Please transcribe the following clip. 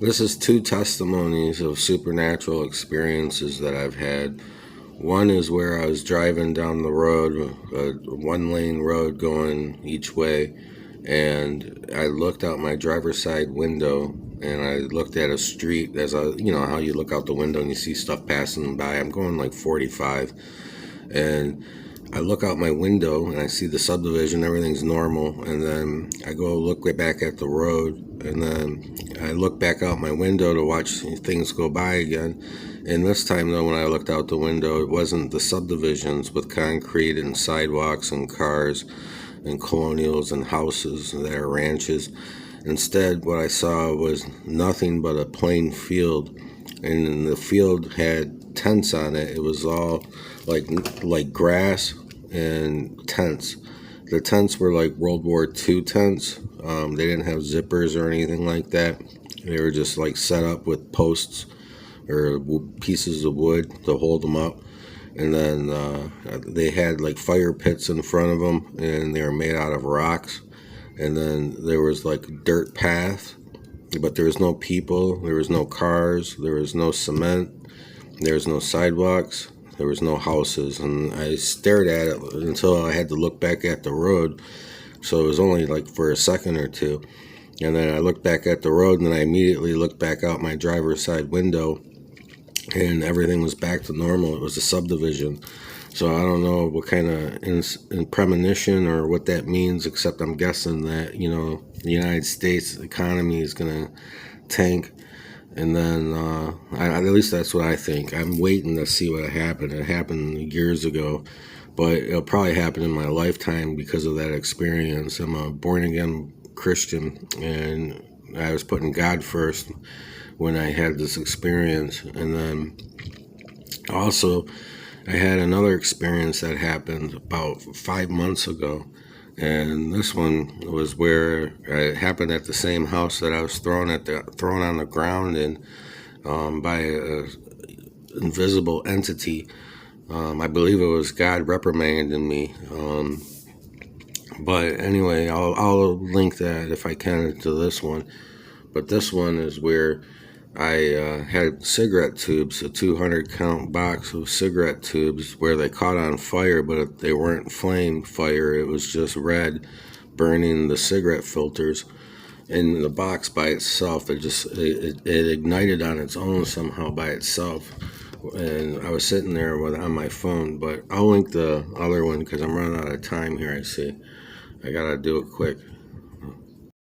This is two testimonies of supernatural experiences that I've had. One is where I was driving down the road, a one-lane road going each way, and I looked out my driver's side window and I looked at a street as how you look out the window and you see stuff passing by. I'm going like 45, and I look out my window and I see the subdivision, everything's normal, and then I go look back at the road, and then I look back out my window to watch things go by again. And this time, though, when I looked out the window, it wasn't the subdivisions with concrete and sidewalks and cars and colonials and houses that are ranches. Instead, what I saw was nothing but a plain field, and the field had tents on it. It was all like grass and tents. The tents were like World War II tents. They didn't have zippers or anything like that. They were just like set up with posts or pieces of wood to hold them up. And then they had like fire pits in front of them, and they were made out of rocks. And then there was like a dirt path, but there was no people, there was no cars, there was no cement, there was no sidewalks, there was no houses. And I stared at it until I had to look back at the road. So it was only like for a second or two. And then I looked back at the road, and then I immediately looked back out my driver's side window, and everything was back to normal. It was a subdivision. So I don't know what kind of premonition or what that means, except I'm guessing that, the United States economy is going to tank. And then, at least that's what I think. I'm waiting to see what happened. It happened years ago, but it'll probably happen in my lifetime because of that experience. I'm a born-again Christian, and I was putting God first when I had this experience. And then also, I had another experience that happened about 5 months ago, and this one was where it happened at the same house that I was thrown on the ground and by a invisible entity. I believe it was God reprimanding me. But anyway, I'll link that if I can to this one. But this one is where I had cigarette tubes, a 200 count box of cigarette tubes where they caught on fire, but they weren't flame fire. It was just red burning the cigarette filters. And the box by itself, it ignited on its own somehow by itself. And I was sitting there on my phone, but I'll link the other one because I'm running out of time here, I see. I gotta do it quick.